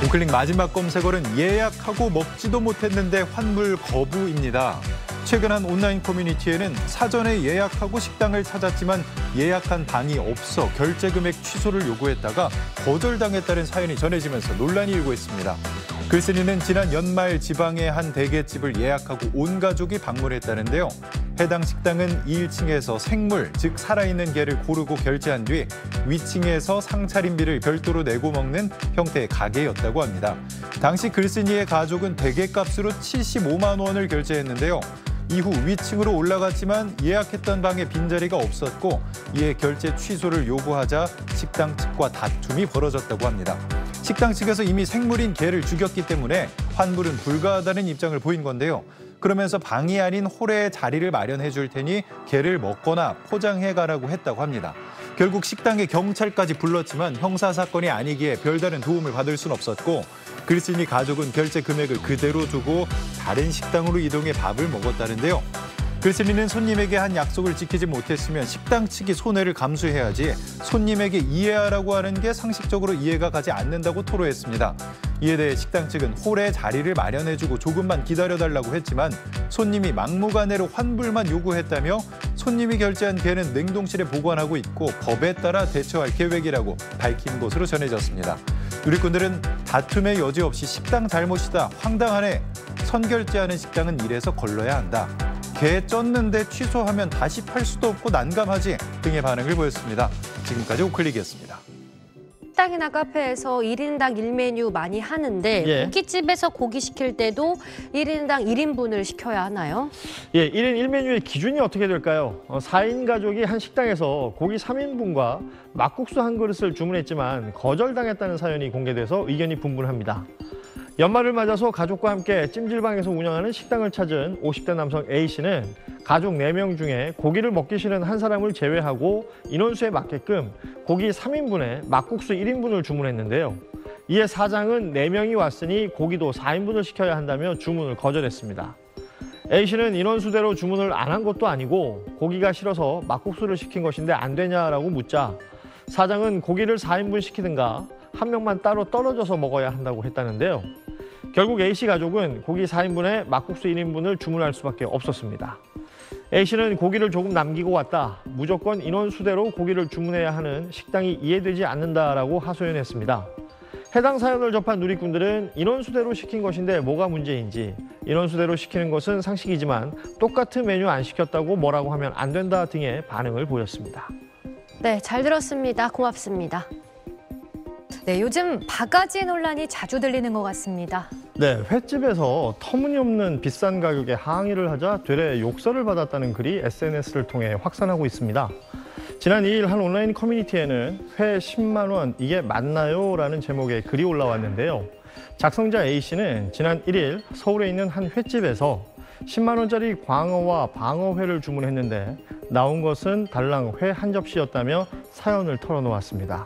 우클릭 마지막 검색어는 예약하고 먹지도 못했는데 환불 거부입니다. 최근 한 온라인 커뮤니티에는 사전에 예약하고 식당을 찾았지만 예약한 방이 없어 결제 금액 취소를 요구했다가 거절당했다는 사연이 전해지면서 논란이 일고 있습니다. 글쓴이는 지난 연말 지방의 한 대게집을 예약하고 온 가족이 방문했다는데요. 해당 식당은 1층에서 생물, 즉 살아있는 게를 고르고 결제한 뒤 위층에서 상차림비를 별도로 내고 먹는 형태의 가게였다고 합니다. 당시 글쓴이의 가족은 대게값으로 75만 원을 결제했는데요. 이후 위층으로 올라갔지만 예약했던 방에 빈자리가 없었고 이에 결제 취소를 요구하자 식당 측과 다툼이 벌어졌다고 합니다. 식당 측에서 이미 생물인 게를 죽였기 때문에 환불은 불가하다는 입장을 보인 건데요. 그러면서 방이 아닌 홀에 자리를 마련해 줄 테니 게를 먹거나 포장해 가라고 했다고 합니다. 결국 식당에 경찰까지 불렀지만 형사사건이 아니기에 별다른 도움을 받을 순 없었고 글쓴이 가족은 결제 금액을 그대로 두고 다른 식당으로 이동해 밥을 먹었다는데요. 글쓴이는 손님에게 한 약속을 지키지 못했으면 식당 측이 손해를 감수해야지 손님에게 이해하라고 하는 게 상식적으로 이해가 가지 않는다고 토로했습니다. 이에 대해 식당 측은 홀에 자리를 마련해주고 조금만 기다려달라고 했지만 손님이 막무가내로 환불만 요구했다며 손님이 결제한 게는 냉동실에 보관하고 있고 법에 따라 대처할 계획이라고 밝힌 것으로 전해졌습니다. 누리꾼들은 다툼의 여지 없이 식당 잘못이다, 황당하네, 선결제하는 식당은 이래서 걸러야 한다. 게 쪘는데 취소하면 다시 팔 수도 없고 난감하지 등의 반응을 보였습니다. 지금까지 우클릭이었습니다. 식당이나 카페에서 1인당 1메뉴 많이 하는데 고깃집에서 고기 시킬 때도 1인당 1인분을 시켜야 하나요? 1인 1메뉴의 기준이 어떻게 될까요? 4인 가족이 한 식당에서 고기 3인분과 막국수 한 그릇을 주문했지만 거절당했다는 사연이 공개돼서 의견이 분분합니다. 연말을 맞아서 가족과 함께 찜질방에서 운영하는 식당을 찾은 50대 남성 A씨는 가족 4명 중에 고기를 먹기 싫은 한 사람을 제외하고 인원수에 맞게끔 고기 3인분에 막국수 1인분을 주문했는데요. 이에 사장은 4명이 왔으니 고기도 4인분을 시켜야 한다며 주문을 거절했습니다. A씨는 인원수대로 주문을 안 한 것도 아니고 고기가 싫어서 막국수를 시킨 것인데 안 되냐라고 묻자 사장은 고기를 4인분 시키든가 한 명만 따로 떨어져서 먹어야 한다고 했다는데요. 결국 A씨 가족은 고기 4인분에 막국수 1인분을 주문할 수밖에 없었습니다. A씨는 고기를 조금 남기고 왔다. 무조건 인원수대로 고기를 주문해야 하는 식당이 이해되지 않는다라고 하소연했습니다. 해당 사연을 접한 누리꾼들은 인원수대로 시킨 것인데 뭐가 문제인지, 인원수대로 시키는 것은 상식이지만 똑같은 메뉴 안 시켰다고 뭐라고 하면 안 된다 등의 반응을 보였습니다. 네, 잘 들었습니다. 고맙습니다. 네, 요즘 바가지 논란이 자주 들리는 것 같습니다. 네, 횟집에서 터무니없는 비싼 가격에 항의를 하자 되레 욕설을 받았다는 글이 SNS를 통해 확산하고 있습니다. 지난 2일 한 온라인 커뮤니티에는 회 10만 원 이게 맞나요? 라는 제목의 글이 올라왔는데요. 작성자 A씨는 지난 1일 서울에 있는 한 횟집에서 10만 원짜리 광어와 방어회를 주문했는데 나온 것은 달랑 회 한 접시였다며 사연을 털어놓았습니다.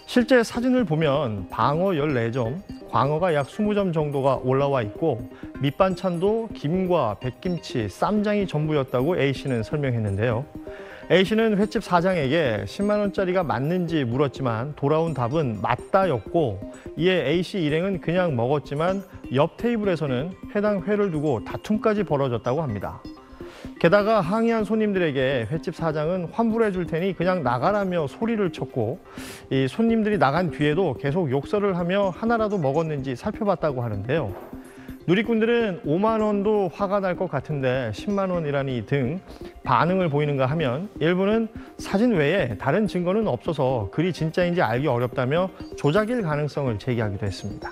실제 사진을 보면 방어 14점, 광어가 약 20점 정도가 올라와 있고 밑반찬도 김과 백김치, 쌈장이 전부였다고 A씨는 설명했는데요. A씨는 횟집 사장에게 10만 원짜리가 맞는지 물었지만 돌아온 답은 맞다였고 이에 A씨 일행은 그냥 먹었지만 옆 테이블에서는 해당 회를 두고 다툼까지 벌어졌다고 합니다. 게다가 항의한 손님들에게 횟집 사장은 환불해 줄 테니 그냥 나가라며 소리를 쳤고 이 손님들이 나간 뒤에도 계속 욕설을 하며 하나라도 먹었는지 살펴봤다고 하는데요. 누리꾼들은 5만 원도 화가 날 것 같은데 10만 원이라니 등 반응을 보이는가 하면 일부는 사진 외에 다른 증거는 없어서 글이 진짜인지 알기 어렵다며 조작일 가능성을 제기하기도 했습니다.